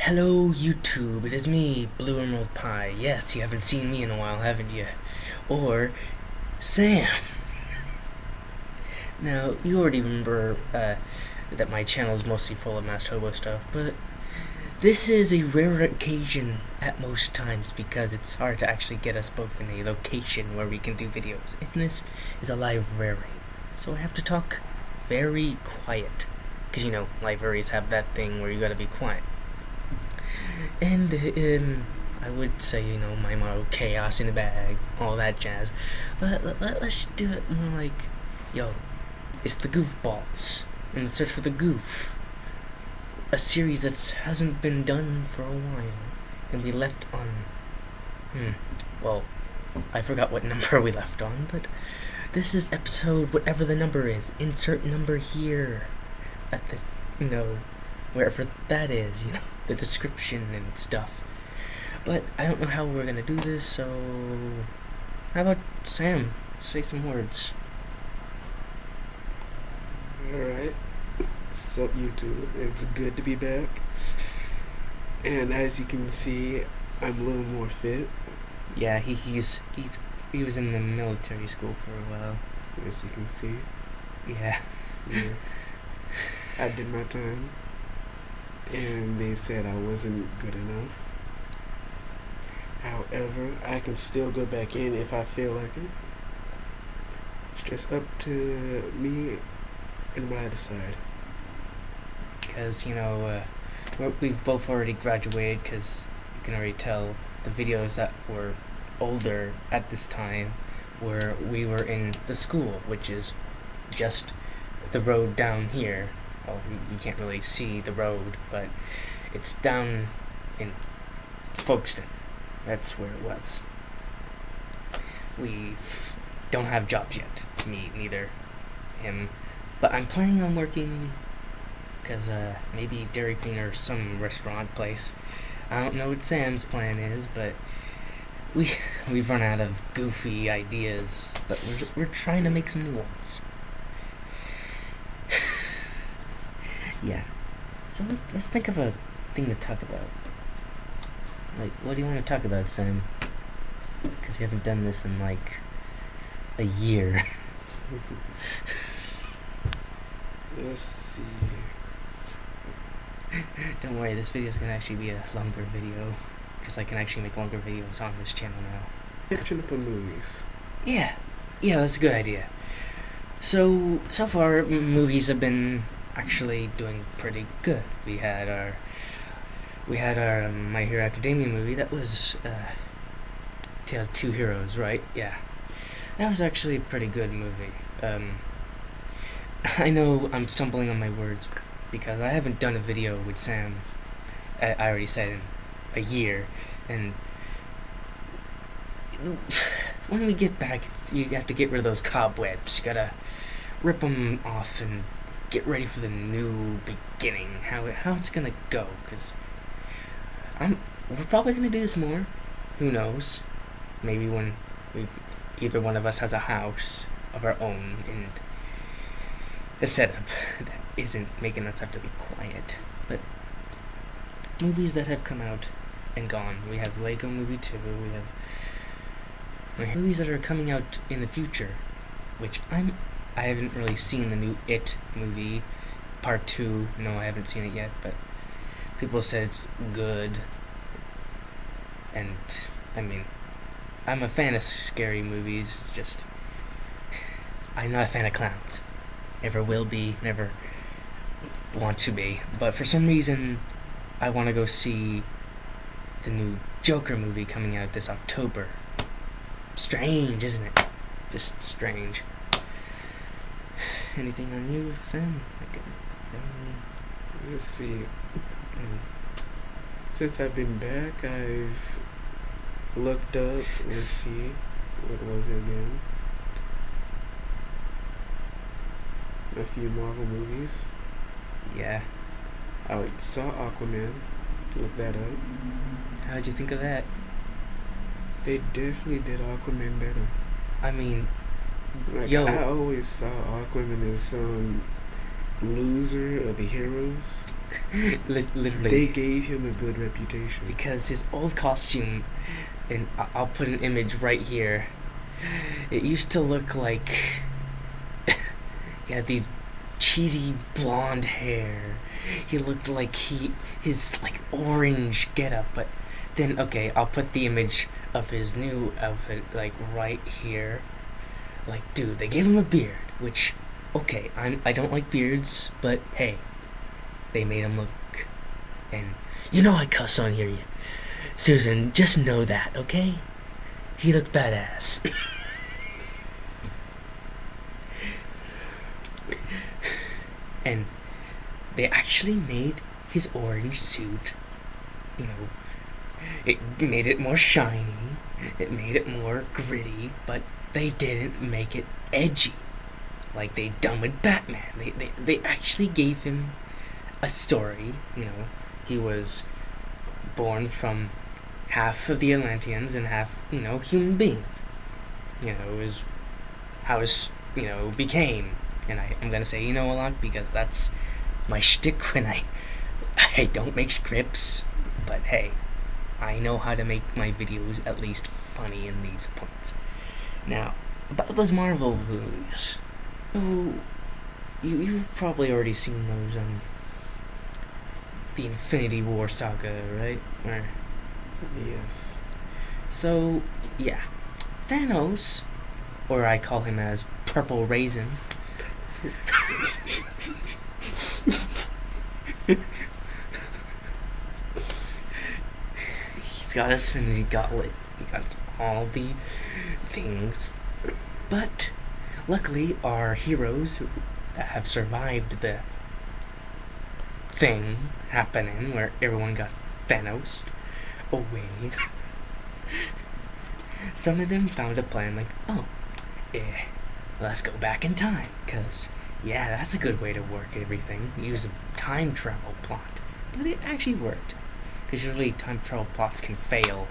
Hello, YouTube. It is me, Blue Emerald Pie. Yes, you haven't seen me in a while, haven't you? Or Sam. Now, you already remember that my channel is mostly full of Masked Hobo stuff, but this is a rare occasion at most times because it's hard to actually get us both in a location where we can do videos. And this is a library, so I have to talk very quiet. Because, libraries have that thing where you gotta be quiet. And I would say, my motto, chaos in a bag, all that jazz. But let's do it more like, it's the goofballs, and the search for the goof. A series that hasn't been done for a while, and we left on, I forgot what number we left on, but this is episode, whatever the number is, insert number here, at the, wherever that is, the description and stuff. But I don't know how we're gonna do this, so how about Sam say some words? Alright, what's up YouTube? It's good to be back. And as you can see, I'm a little more fit. Yeah, he was in the military school for a while. As you can see. Yeah. I did my time. And they said I wasn't good enough. However, I can still go back in if I feel like it. It's just up to me and what I decide. Because, we've both already graduated, because you can already tell the videos that were older at this time where we were in the school, which is just the road down here. Well, you can't really see the road, but it's down in Folkestone. That's where it was. We don't have jobs yet. Me, neither. Him. But I'm planning on working, because maybe Dairy Queen or some restaurant place. I don't know what Sam's plan is, but we've run out of goofy ideas, but we're trying to make some new ones. Yeah. So let's think of a thing to talk about. Like, what do you want to talk about, Sam? Because we haven't done this in like a year. Let's see. Don't worry, this video is gonna actually be a longer video, because I can actually make longer videos on this channel now. Catching up on movies. Yeah, that's a good idea. So far, movies have been actually doing pretty good. We had our My Hero Academia movie. That was Tale of Two Heroes, right? Yeah, that was actually a pretty good movie. I know I'm stumbling on my words because I haven't done a video with Sam, I already said, in a year, and when we get back, you have to get rid of those cobwebs. You gotta rip them off and get ready for the new beginning, how it's gonna go, because we're probably gonna do this more. Who knows? Maybe when either one of us has a house of our own and a setup that isn't making us have to be quiet. But movies that have come out and gone. We have Lego Movie 2, we have movies that are coming out in the future, which I haven't really seen the new It movie, part 2. No, I haven't seen it yet, but people said it's good. And, I'm a fan of scary movies, just I'm not a fan of clowns. Never will be, never want to be. But for some reason, I want to go see the new Joker movie coming out this October. Strange, isn't it? Just strange. Anything on you, Sam? Let's see. Since I've been back, I've looked up, let's see, what was it again? A few Marvel movies. Yeah. I saw Aquaman. Look that up. How'd you think of that? They definitely did Aquaman better. Yo. I always saw Aquaman as some loser of the heroes. Literally. They gave him a good reputation. Because his old costume, and I'll put an image right here, it used to look like he had these cheesy blonde hair. He looked like his like orange getup, but then okay, I'll put the image of his new outfit like right here. Like, dude, they gave him a beard, which okay, I don't like beards, but hey, they made him look. And you know I cuss on here, Susan. Just know that, okay? He looked badass. And they actually made his orange suit, it made it more shiny, it made it more gritty, but they didn't make it edgy like they done with Batman. They actually gave him a story. He was born from half of the Atlanteans and half, human being. It was how his, became. And I'm gonna say, a lot because that's my shtick when I don't make scripts. But hey, I know how to make my videos at least funny in these points. Now, about those Marvel movies. So, you've probably already seen those, the Infinity War saga, right? Yes. So, yeah. Thanos, or I call him as Purple Raisin. He's got his Infinity Gauntlet. He got all the things. But, luckily, our heroes that have survived the thing happening where everyone got Thanos away. Some of them found a plan like, let's go back in time, because, yeah, that's a good way to work everything. Use a time travel plot. But it actually worked, because usually time travel plots can fail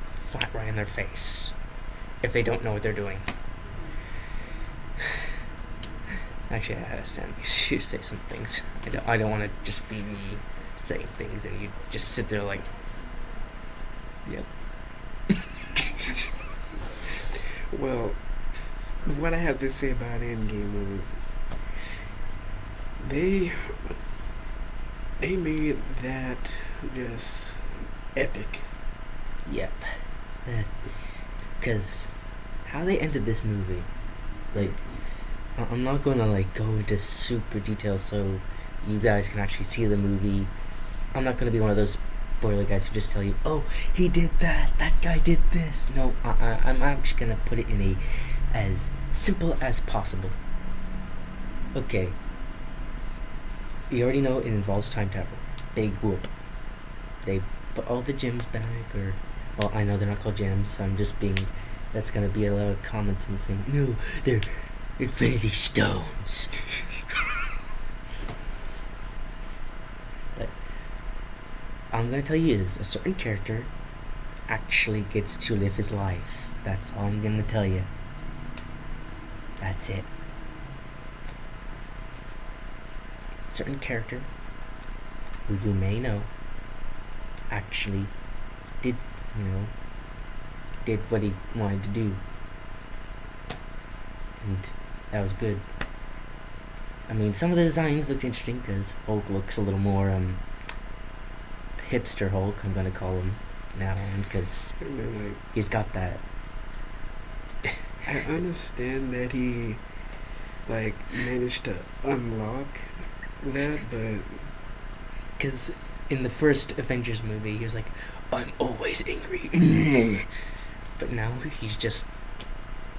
flat right in their face if they don't know what they're doing. Actually, I had Sam you say some things. I don't want to just be me saying things and you just sit there like, yep. Well, what I have to say about Endgame was they made that just epic. Yep. Because how they ended this movie, like, I'm not going to like go into super detail so you guys can actually see the movie. I'm not going to be one of those spoiler guys who just tell you, oh, he did that guy did this. No, I'm actually going to put it in a as simple as possible. Okay. You already know it involves time travel. Big whoop. They put all the gems back, or, well, I know they're not called gems, so I'm just being, that's going to be a lot of comments and saying, no, they're Infinity Stones. But I'm gonna tell you is a certain character actually gets to live his life. That's all I'm gonna tell you. That's it. A certain character who you may know actually did what he wanted to do. And that was good. I mean, some of the designs looked interesting because Hulk looks a little more hipster Hulk, I'm gonna call him now, because he's got that. I understand that he managed to unlock that, but because in the first Avengers movie he was like, I'm always angry. But now he's just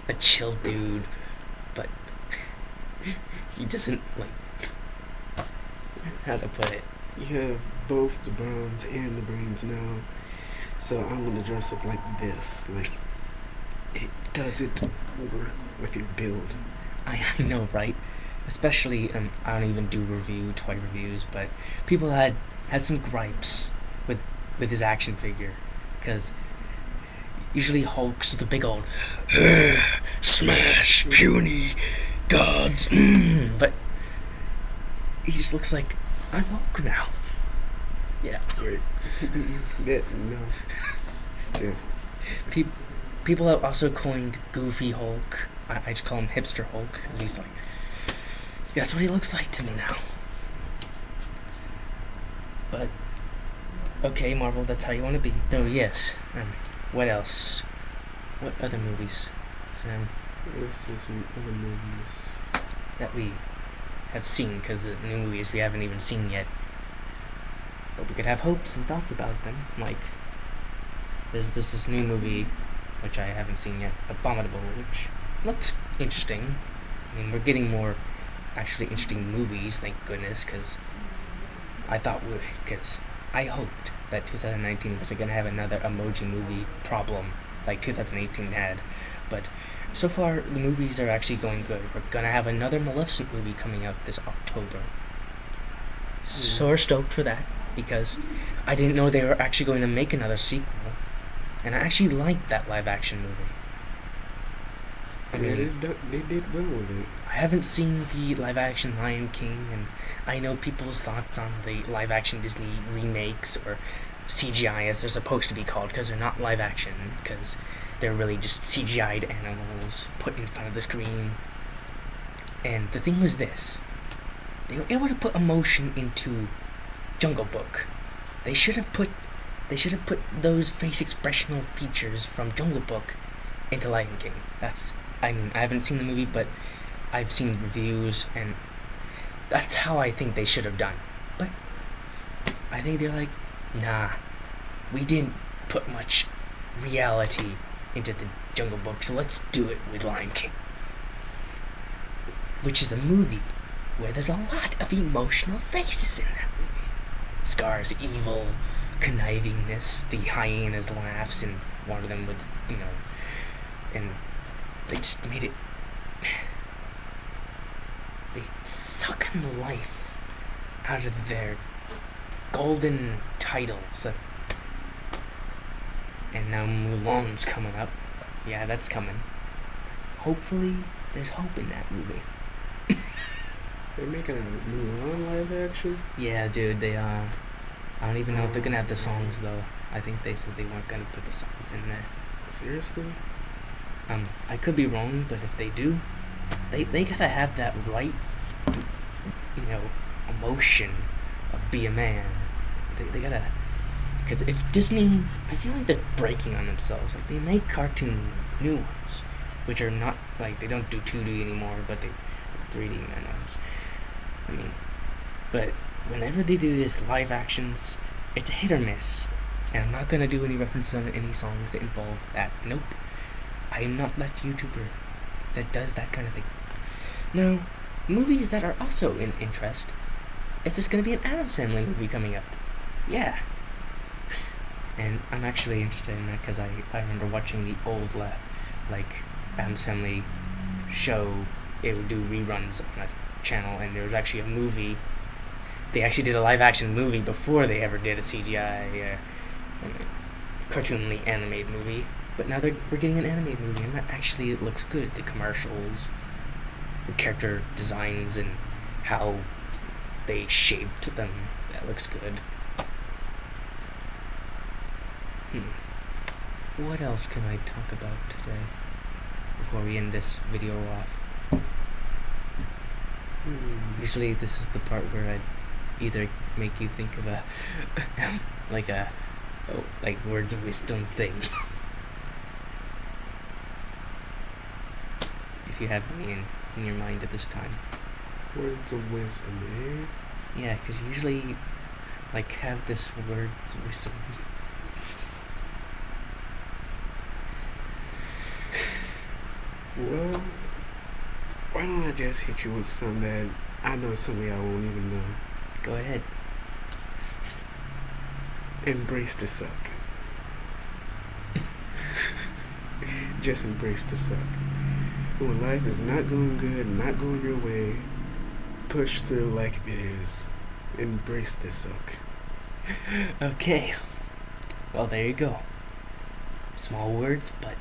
a chill dude. But he doesn't, how to put it. You have both the bronze and the brains now, so I'm gonna dress up like this. It doesn't work with your build. I know, right? Especially, I don't even do toy reviews, but people had some gripes with his action figure, because usually Hulk's the big old smash, puny gods, but he just looks like I'm woke now. Yeah. Wait. No. It's just. People have also coined Goofy Hulk. I just call him Hipster Hulk, because he's like, that's what he looks like to me now. But, okay, Marvel, that's how you want to be. So, yes. What else? What other movies, Sam? Let's see some other movies that we have seen, because the new movies we haven't even seen yet. But we could have hopes and thoughts about them. Like, there's this new movie, which I haven't seen yet, Abominable, which looks interesting. I mean, we're getting more actually interesting movies, thank goodness, because I hoped that 2019 wasn't going to have another emoji movie problem like 2018 had. But so far, the movies are actually going good. We're going to have another Maleficent movie coming out this October. So we're stoked for that, because I didn't know they were actually going to make another sequel. And I actually liked that live-action movie. I mean, they did well with it. I haven't seen the live-action Lion King, and I know people's thoughts on the live-action Disney remakes, or CGI as they're supposed to be called, because they're not live-action, because they're really just CGI'd animals put in front of the screen. And the thing was this. They were able to put emotion into Jungle Book. They should have put those face expressional features from Jungle Book into Lion King. I haven't seen the movie, but I've seen reviews, and that's how I think they should have done. But I think they're like, nah, we didn't put much reality into the Jungle Book, so let's do it with Lion King. Which is a movie where there's a lot of emotional faces in that movie. Scar's evil connivingness, the hyena's laughs, and one of them would, and they just made it. They suck in the life out of their golden titles. And now Mulan's coming up. Yeah, that's coming. Hopefully, there's hope in that movie. They're making a Mulan live action? Yeah, dude, they I don't even know if they're gonna have the songs, though. I think they said they weren't gonna put the songs in there. Seriously? I could be wrong, but if they do, they gotta have that right, emotion of be a man. They gotta, because if Disney, I feel like they're breaking on themselves. Like, they make cartoon new ones, which are not, like, they don't do 2D anymore, but they 3D ones. I mean, but whenever they do this live actions, it's a hit or miss. And I'm not gonna do any reference on any songs that involve that. Nope. I'm not that YouTuber that does that kind of thing. Now, movies that are also in interest, is this gonna be an Addams Family movie coming up? Yeah. And I'm actually interested in that because I remember watching the old, Addams Family show. It would do reruns on a channel, and there was actually a movie. They actually did a live-action movie before they ever did a CGI, cartoonly animated movie. But now we're getting an animated movie, and that actually looks good. The commercials, the character designs, and how they shaped them, that looks good. What else can I talk about today before we end this video off? Usually this is the part where I either make you think of a words of wisdom thing. If you have any in your mind at this time. Words of wisdom, eh? Yeah, because usually have this words of wisdom. Well, why don't I just hit you with some that I know some of y'all won't even know. Go ahead. Embrace the suck. Just embrace the suck. When life is not going good, not going your way, push through like it is. Embrace the suck. Okay. Well, there you go. Small words, but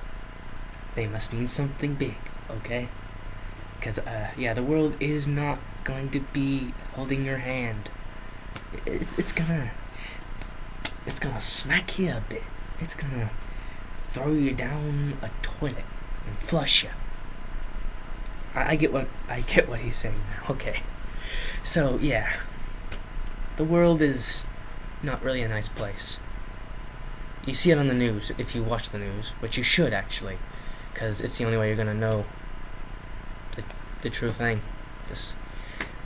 they must mean something big, okay? Because, the world is not going to be holding your hand it's gonna smack you a bit. It's gonna throw you down a toilet and flush you. I get what he's saying now. Okay, so yeah, the world is not really a nice place. You see it on the news if you watch the news, which you should actually, because it's the only way you're gonna know the true thing.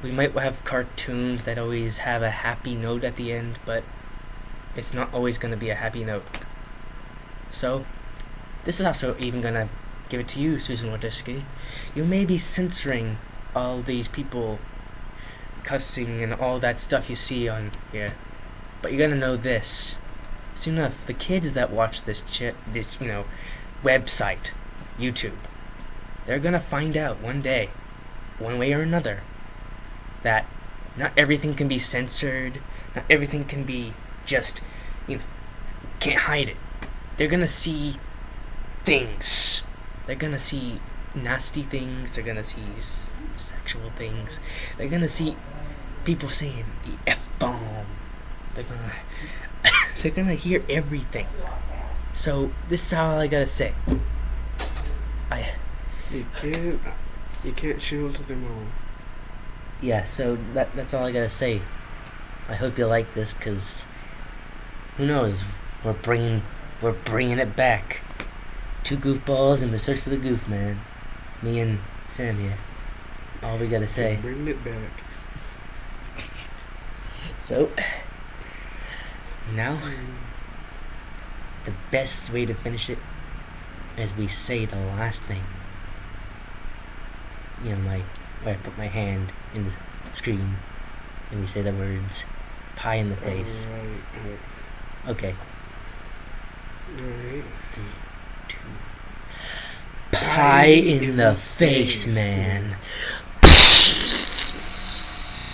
We might have cartoons that always have a happy note at the end, but it's not always gonna be a happy note. So, this is also even gonna give it to you, Susan Wojcicki. You may be censoring all these people cussing and all that stuff you see on here, but you're gonna know this. Soon enough, the kids that watch this website, YouTube, they're gonna find out one day, one way or another, that not everything can be censored, not everything can be just, can't hide it. They're gonna see things. They're gonna see nasty things. They're gonna see sexual things. They're gonna see people saying the F-bomb. They're gonna hear everything. So this is all I gotta say. You can't shelter them all. Yeah, so that's all I gotta say. I hope you like this, cause who knows? We're bringing it back. 2 goofballs in the search for the goof, man. Me and Sam here. All we gotta say. Just bringing it back. So now, the best way to finish it is we say the last thing. Where I put my hand in the screen and we say the words pie in the face. Alright. Okay. Alright. 3, 2. Pie in the face, man.